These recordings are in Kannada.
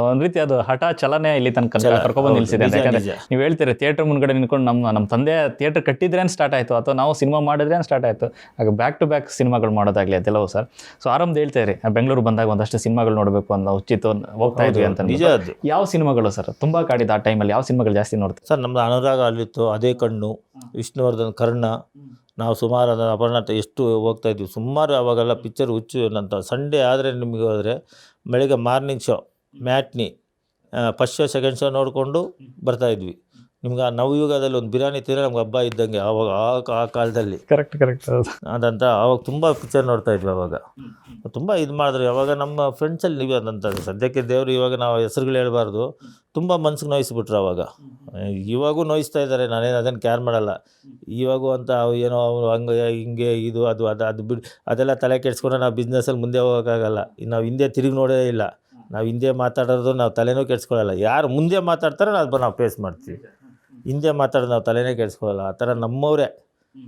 ಒಂದ್ ರೀತಿ ಅದು ಹಠ ಚಲನೆ ಇಲ್ಲಿ ತನಕ ಕರ್ಕೊಬಂದು ನಿಲ್ಸಿದೆ ಅಂತ. ಯಾಕಂದ್ರೆ ನೀವು ಹೇಳ್ತೀರಿ ಥಿಯೇಟರ್ ಮುಂದ್ಗಡೆ ನಿಂತ್ಕೊಂಡು ನಮ್ಮ ತಂದೆ ಥಿಯೇಟರ್ ಕಟ್ಟಿದ್ರೇನು ಸ್ಟಾರ್ಟ್ ಆಯಿತು, ಅಥವಾ ನಾವು ಸಿನಿಮಾ ಮಾಡಿದ್ರೇನು ಸ್ಟಾರ್ಟ್ ಆಯಿತು, ಆಗ ಬ್ಯಾಕ್ ಟು ಬ್ಯಾಕ್ ಸಿನಿಮಾಗಳು ಮಾಡೋದಾಗಲಿ ಅದೆಲ್ಲವೂ ಸರ್. ಸೊ ಆರಂಭ ಹೇಳ್ತಾ ಇರಿ, ಬೆಂಗಳೂರು ಬಂದಾಗ ಒಂದಷ್ಟು ಸಿನಿಮಾಗಳು ನೋಡಬೇಕು ಅನ್ನೋ ಉಚಿತ ಹೋಗ್ತಾ ಇದ್ವಿ ಅಂತ. ಯಾವ ಸಿನಿಮಾಗಳು ಸರ್ ತುಂಬ ಕಾಡಿದ ಆ ಟೈಮಲ್ಲಿ? ಯಾವ ಸಿನಿಮಾಗಳು ಜಾಸ್ತಿ ನೋಡ್ತೀವಿ ಸರ್? ನಮ್ದು ಅನುರಾಗ ಅಲ್ಲಿತ್ತು, ಅದೇ ಕಣ್ಣು, ವಿಷ್ಣುವರ್ಧನ್, ಕರ್ಣ. ನಾವು ಸುಮಾರು ಅಪರ್ಣ ಎಷ್ಟು ಹೋಗ್ತಾ ಇದ್ವಿ ಸುಮಾರು. ಅವಾಗೆಲ್ಲ ಪಿಕ್ಚರ್ ಹುಚ್ಚು ನಂತ. ಸಂಡೇ ಆದರೆ ನಿಮಗೆ ಹೋದರೆ ಬೆಳಗ್ಗೆ morning show, matinee, first show second show ನೋಡಿಕೊಂಡು ಬರ್ತಾಯಿದ್ವಿ. ನಿಮ್ಗೆ ಆ ನವಯುಗದಲ್ಲಿ ಒಂದು ಬಿರಿಯಾನಿ ತಿಂದರೆ ನಮ್ಗೆ ಹಬ್ಬ ಇದ್ದಂಗೆ ಆವಾಗ. ಆ ಕಾಲದಲ್ಲಿ ಕರೆಕ್ಟ್ ಅದಂತ ಅವಾಗ ತುಂಬ ಪಿಕ್ಚರ್ ನೋಡ್ತಾ ಇದ್ವಿ. ಅವಾಗ ತುಂಬ ಇದು ಮಾಡಿದ್ರು. ಅವಾಗ ನಮ್ಮ ಫ್ರೆಂಡ್ಸಲ್ಲಿ ನೀವು ಅದಂತ. ಸದ್ಯಕ್ಕೆ ದೇವರು ಇವಾಗ ನಾವು ಹೆಸರುಗಳು ಹೇಳ್ಬಾರ್ದು, ತುಂಬ ಮನ್ಸಿಗೆ ನೋಯಿಸ್ಬಿಟ್ರು ಅವಾಗ. ಇವಾಗೂ ನೋಯಿಸ್ತಾ ಇದ್ದಾರೆ, ನಾನೇನು ಅದನ್ನು ಕ್ಯಾರ್ ಮಾಡಲ್ಲ. ಇವಾಗೂ ಅಂತ ಏನೋ ಹಂಗೆ ಹಿಂಗೆ ಇದು ಅದು ಬಿಡು, ಅದೆಲ್ಲ ತಲೆ ಕೆಡ್ಸ್ಕೊಂಡ್ರೆ ನಾವು ಬಿಸ್ನೆಸ್ಸಲ್ಲಿ ಮುಂದೆ ಹೋಗೋಕ್ಕಾಗಲ್ಲ. ನಾವು ಹಿಂದೆ ತಿರುಗಿ ನೋಡೋದೇ ಇಲ್ಲ. ನಾವು ಹಿಂದೆ ಮಾತಾಡೋದು ನಾವು ತಲೆನೂ ಕೆಡ್ಸ್ಕೊಳ್ಳಲ್ಲ. ಯಾರು ಮುಂದೆ ಮಾತಾಡ್ತಾರೋ ನಾವು ಫೇಸ್ ಮಾಡ್ತೀವಿ. ಹಿಂದೆ ಮಾತಾಡೋದು ನಾವು ತಲೆನೇ ಕೆಡ್ಸ್ಕೊಳ್ಳಲ್ಲ. ಆ ಥರ ನಮ್ಮವರೇ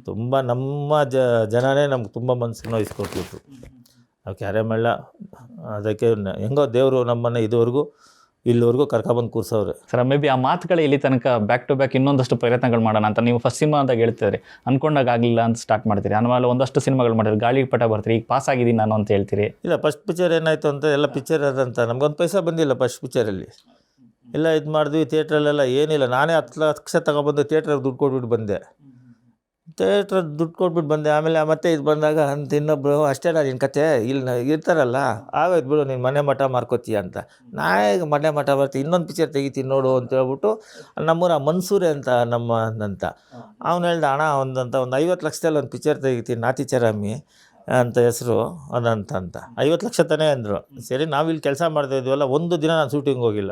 ತುಂಬ, ನಮ್ಮ ಜನನೇ ನಮ್ಗೆ ತುಂಬ ಮನ್ಸಿಗೆ ನೋಯಿಸ್ಕೊಟ್ಬಿಟ್ರು. ನಾವು ಕ್ಯಾರೇ ಮಾಡಲ್ಲ. ಅದಕ್ಕೆ ಹೆಂಗೋ ದೇವರು ನಮ್ಮನ್ನು ಇಲ್ಲಿವರೆಗೂ ಕರ್ಕೊಬಂದು ಕೂರ್ಸವ್ರೆ ಸರ್. ಮೇ ಬಿ ಆ ಮಾತುಗಳೇ ಇಲ್ಲಿ ತನಕ ಬ್ಯಾಕ್ ಟು ಬ್ಯಾಕ್ ಇನ್ನೊಂದಷ್ಟು ಪ್ರಯತ್ನಗಳು ಮಾಡೋಣ ಅಂತ ನೀವು ಫಸ್ಟ್ ಸಿನಿಮಾ ಅಂದಾಗ ಹೇಳ್ತೀರಿ, ಅನ್ಕೊಂಡಾಗ ಆಗಲಿಲ್ಲ ಅಂತ ಸ್ಟಾರ್ಟ್ ಮಾಡ್ತೀರಿ. ಆಮೇಲೆ ಒಂದಷ್ಟು ಸಿನಿಮಾಗಳು ಮಾಡಿರಿ, ಗಾಳಿಪಟ ಬರ್ತೀರಿ, ಈಗ ಪಾಸ್ ಆಗಿದ್ದೀನಿ ನಾನು ಅಂತ ಹೇಳ್ತೀರಿ. ಇಲ್ಲ, ಫಸ್ಟ್ ಪಿಕ್ಚರ್ ಏನಾಯಿತು ಅಂತ ಎಲ್ಲ ಪಿಕ್ಚರ್ ಅದಂತ ನಮ್ಗೊಂದು ಪೈಸಾ ಬಂದಿಲ್ಲ ಫಸ್ಟ್ ಪಿಕ್ಚರಲ್ಲಿ. ಎಲ್ಲ ಇದು ಮಾಡಿದ್ವಿ. ಥಿಯೇಟ್ರಲ್ಲೆಲ್ಲ ಏನಿಲ್ಲ. ನಾನೇ 10 ಲಕ್ಷ ತಗೊಬಂದು ಥಿಯೇಟ್ರಿಗೆ ದುಡ್ಡು ಕೊಟ್ಬಿಟ್ಟು ಬಂದೆ. ದುಡ್ಡು ಕೊಟ್ಬಿಟ್ಟು ಬಂದೆ. ಆಮೇಲೆ ಮತ್ತೆ ಇದು ಬಂದಾಗ ಅಂತ ಇನ್ನೊಬ್ಬರು, ಅಷ್ಟೇನಾ ನಿನ್ನ ಕತೆ, ಇಲ್ಲಿ ಇರ್ತಾರಲ್ಲ ಆಗೋಯ್ತು ಬಿಡು, ನೀನು ಮನೆ ಮಠ ಮಾರ್ಕೋತೀಯ ಅಂತ. ನಾಳೆ ಮನೆ ಮಠ ಬರ್ತೀವಿ, ಇನ್ನೊಂದು ಪಿಕ್ಚರ್ ತೆಗಿತೀನಿ ನೋಡು ಅಂತ ಹೇಳ್ಬಿಟ್ಟು, ನಮ್ಮೂರ ಮನ್ಸೂರೆ ಅಂತ ಅಂತ ಅವ್ನು ಹೇಳ್ದ, ಅಣ್ಣ ಒಂದು 50 ಲಕ್ಷದಲ್ಲಿ ಒಂದು ಪಿಕ್ಚರ್ ತೆಗಿತೀನಿ, ನಾತಿಚರಾಮಿ ಅಂತ ಹೆಸರು ಅದಂತ 50 ಲಕ್ಷ ತಾನೇ ಅಂದರು. ಸರಿ, ನಾವಿಲ್ಲಿ ಕೆಲಸ ಮಾಡ್ತಾಯಿದ್ವಲ್ಲ, ಒಂದು ದಿನ ನಾನು ಶೂಟಿಂಗ್ ಹೋಗಿಲ್ಲ.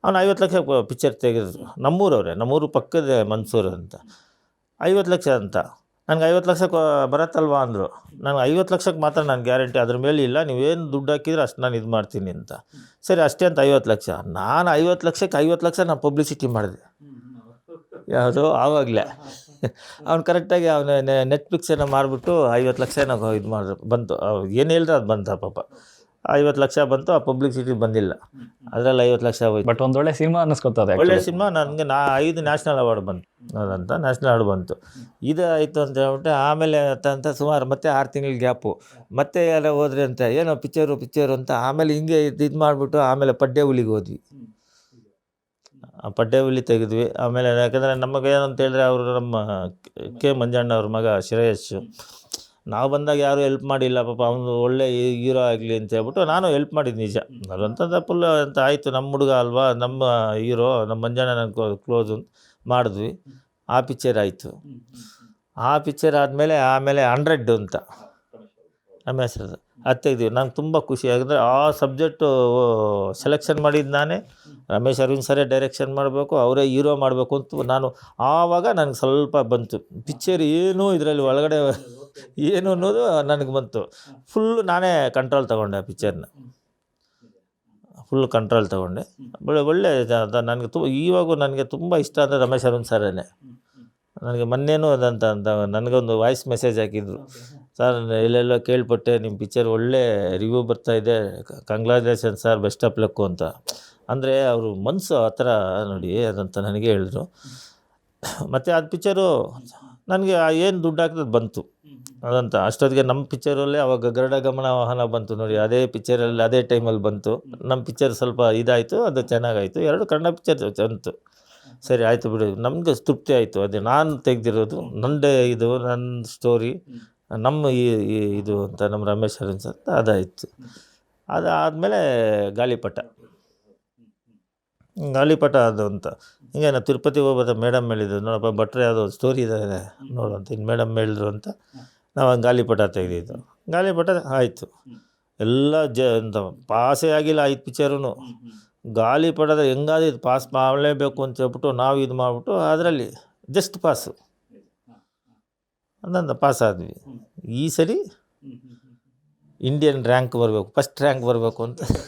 ಅವ್ನು 50 ಲಕ್ಷ ಪಿಕ್ಚರ್ ತೆಗೆದ್ರು. ನಮ್ಮೂರು ಪಕ್ಕದ ಮನ್ಸೂರು ಅಂತ. 50 ಲಕ್ಷ ಅಂತ. ನನಗೆ 50 ಲಕ್ಷ ಬರತ್ತಲ್ವಾ ಅಂದರು. ನನಗೆ 50 ಲಕ್ಷಕ್ಕೆ ಮಾತ್ರ ನಾನು ಗ್ಯಾರಂಟಿ, ಅದ್ರ ಮೇಲೆ ಇಲ್ಲ, ನೀವೇನು ದುಡ್ಡು ಹಾಕಿದ್ರೆ ಅಷ್ಟು ನಾನು ಇದು ಮಾಡ್ತೀನಿ ಅಂತ. ಸರಿ ಅಷ್ಟೇ ಅಂತ 50 ಲಕ್ಷ. ನಾನು 50 ಲಕ್ಷಕ್ಕೆ 50 ಲಕ್ಷ ನಾನು ಪಬ್ಲಿಸಿಟಿ ಮಾಡಿದೆ. ಯಾವುದು ಆವಾಗಲೇ ಅವ್ನು ಕರೆಕ್ಟಾಗಿ ಅವನು ನೆಟ್ಫ್ಲಿಕ್ಸನ್ನು ಮಾರಿಬಿಟ್ಟು 50 ಲಕ್ಷ ನಾವು ಇದು ಮಾಡಿದ್ರು. ಬಂತು, ಏನು ಹೇಳಿದ್ರೆ ಅದು ಬಂತ ಪಾಪ. 50 ಲಕ್ಷ ಬಂತು, ಆ ಪಬ್ಲಿಸಿಟಿ ಬಂದಿಲ್ಲ. ಅದರಲ್ಲಿ 50 ಲಕ್ಷ ಹೋಯ್ತು. ಬಟ್ ಒಂದು ಒಳ್ಳೆ ಸಿನಿಮಾ ಅನ್ನಿಸ್ಕೊತದೆ. ಒಳ್ಳೆ ಸಿನಿಮಾ. ನನಗೆ 5 ನ್ಯಾಷನಲ್ ಅವಾರ್ಡ್ ಬಂತು. ಅದಂತ ನ್ಯಾಷನಲ್ ಅವಾರ್ಡ್ ಬಂತು. ಇದು ಆಯಿತು ಅಂತ ಹೇಳ್ಬಿಟ್ಟು ಆಮೇಲೆ ಅಂತ ಸುಮಾರು ಮತ್ತೆ 6 ತಿಂಗಳ ಗ್ಯಾಪು. ಮತ್ತೆ ಎಲ್ಲ ಹೋದ್ರೆ ಅಂತ ಏನೋ ಪಿಕ್ಚರು ಅಂತ. ಆಮೇಲೆ ಹಿಂಗೆ ಇದು ಮಾಡಿಬಿಟ್ಟು ಆಮೇಲೆ ಪಡ್ಡೆ ಹುಲಿಗೆ ಹೋದ್ವಿ. ಆ ಪಡ್ಡೆ ಹುಲಿ ತೆಗೆದ್ವಿ. ಆಮೇಲೆ ಯಾಕಂದರೆ ನಮಗೆ ಏನಂತ ಹೇಳಿದ್ರೆ, ಅವರು ನಮ್ಮ ಕೆ ಮಂಜಣ್ಣ ಅವ್ರ ಮಗ ಶ್ರೇಯಸ್ಸು. ನಾವು ಬಂದಾಗ ಯಾರೂ ಹೆಲ್ಪ್ ಮಾಡಿಲ್ಲ ಪಾಪ. ಅವನು ಒಳ್ಳೆ ಹೀರೋ ಆಗಲಿ ಅಂತ ಹೇಳ್ಬಿಟ್ಟು ನಾನು ಹೆಲ್ಪ್ ಮಾಡಿದ್ದು ನಿಜ. ಅದಂಥದ್ದು ಫುಲ್ ಅಂತ ಆಯಿತು. ನಮ್ಮ ಹುಡುಗ ಅಲ್ವಾ, ನಮ್ಮ ಹೀರೋ, ನಮ್ಮ ಮಂಜಣ್ಣ ನನಗೆ ಕ್ಲೋಸು ಮಾಡಿದ್ವಿ. ಆ ಪಿಕ್ಚರ್ ಆಯಿತು. ಆ ಪಿಕ್ಚರ್ ಆದಮೇಲೆ ಆಮೇಲೆ 100 ಅಂತ ರಮೇಶ್ ಅದು ತೆಗ್ದೀವಿ. ನಂಗೆ ತುಂಬ ಖುಷಿ ಆಗಿದ್ರೆ, ಆ ಸಬ್ಜೆಕ್ಟು ಸೆಲೆಕ್ಷನ್ ಮಾಡಿದ್ದು ನಾನೇ. ರಮೇಶ್ ಅರವಿಂದ್ ಸರೇ ಡೈರೆಕ್ಷನ್ ಮಾಡಬೇಕು, ಅವರೇ ಹೀರೋ ಮಾಡಬೇಕು ಅಂತ ನಾನು ಆವಾಗ ನನಗೆ ಸ್ವಲ್ಪ ಬಂತು. ಪಿಕ್ಚರ್ ಏನು ಇದರಲ್ಲಿ ಒಳಗಡೆ ಏನು ಅನ್ನೋದು ನನಗೆ ಬಂತು. ಫುಲ್ಲು ನಾನೇ ಕಂಟ್ರೋಲ್ ತೊಗೊಂಡೆ ಆ ಪಿಕ್ಚರ್ನ. ಫುಲ್ ಕಂಟ್ರೋಲ್ ತೊಗೊಂಡೆ. ಒಳ್ಳೆ ನನಗೆ ಇವಾಗೂ ನನಗೆ ತುಂಬ ಇಷ್ಟ ಅಂದರೆ ರಮೇಶ್ ಅರವಿಂದ್ ಸರೇನೆ. ನನಗೆ ಮೊನ್ನೆನೂ ಅದಂತ ನನಗೊಂದು ವಾಯ್ಸ್ ಮೆಸೇಜ್ ಹಾಕಿದ್ರು, ಸರ್ ಎಲ್ಲೆಲ್ಲೋ ಕೇಳ್ಪಟ್ಟೆ ನಿಮ್ಮ ಪಿಕ್ಚರ್ ಒಳ್ಳೆ ರಿವ್ಯೂ ಬರ್ತಾಯಿದೆ, congratulation sir, best of luck ಅಂತ. ಅಂದರೆ ಅವರು ಮನಸ್ಸು ಆ ಥರ ನೋಡಿ ಅದಂತ ನನಗೆ ಹೇಳಿದ್ರು. ಮತ್ತು ಅದು ಪಿಕ್ಚರು ನನಗೆ ಏನು ದುಡ್ಡು ಹಾಕಿದ್ದು ಬಂತು ಅದಂತ. ಅಷ್ಟೊತ್ತಿಗೆ ನಮ್ಮ ಪಿಕ್ಚರಲ್ಲೇ ಅವಾಗ ಗರುಡ ಗಮನ ವಾಹನ ಬಂತು ನೋಡಿ, ಅದೇ ಪಿಕ್ಚರಲ್ಲಿ ಅದೇ ಟೈಮಲ್ಲಿ ಬಂತು. ನಮ್ಮ ಪಿಕ್ಚರ್ ಸ್ವಲ್ಪ ಇದಾಯಿತು, ಅದು ಚೆನ್ನಾಗಾಯಿತು. 2 ಕನ್ನಡ ಪಿಕ್ಚರ್ ಬಂತು. ಸರಿ ಆಯಿತು ಬಿಡು, ನಮಗೆ ತೃಪ್ತಿ ಆಯಿತು. ಅದೇ ನಾನು ತೆಗೆದಿರೋದು ನನ್ನದೇ, ಇದು ನನ್ನ ಸ್ಟೋರಿ, ನಮ್ಮ ಇದು ಅಂತ ನಮ್ಮ ರಮೇಶ್ ಅರವಿಂದ್ ಅಂತ ಅದಾಯಿತು. ಅದಾದಮೇಲೆ ಗಾಳಿಪಟ ಅದು ಅಂತ. ಹಿಂಗೆ ನಾವು ತಿರುಪತಿ ಹೋಗ್ಬೋದು, ಮೇಡಮ್ ಹೇಳಿದ್ರು, ನೋಡಪ್ಪ ಭಟ್ರೆ ಯಾವುದೋ ಸ್ಟೋರಿ ಇದೆ ನೋಡು ಅಂತ. ಇನ್ನು ಮೇಡಮ್ ಹೇಳಿದ್ರು ಅಂತ ನಾವು ಗಾಳಿಪಟ ತೆಗೆದಿದ್ದು. ಗಾಳಿಪಟ ಆಯಿತು. ಎಲ್ಲ ಅಂತ ಪಾಸೇ ಆಗಿಲ್ಲ 5 ಪಿಕ್ಚರೂ. ಗಾಳಿಪಟದ ಹೆಂಗಾದ್ರೆ ಇದು ಪಾಸ್ ಮಾಡಲೇಬೇಕು ಅಂತ ಹೇಳ್ಬಿಟ್ಟು ನಾವು ಇದು ಮಾಡಿಬಿಟ್ಟು ಅದರಲ್ಲಿ ಜಸ್ಟ್ ಪಾಸು ಅಂದಂತ ಪಾಸ್ ಆದ್ವಿ. ಈ ಸರಿ ಇಂಡಿಯನ್ ರ್ಯಾಂಕ್ ಬರಬೇಕು, ಫಸ್ಟ್ ರ್ಯಾಂಕ್ ಬರಬೇಕು ಅಂತ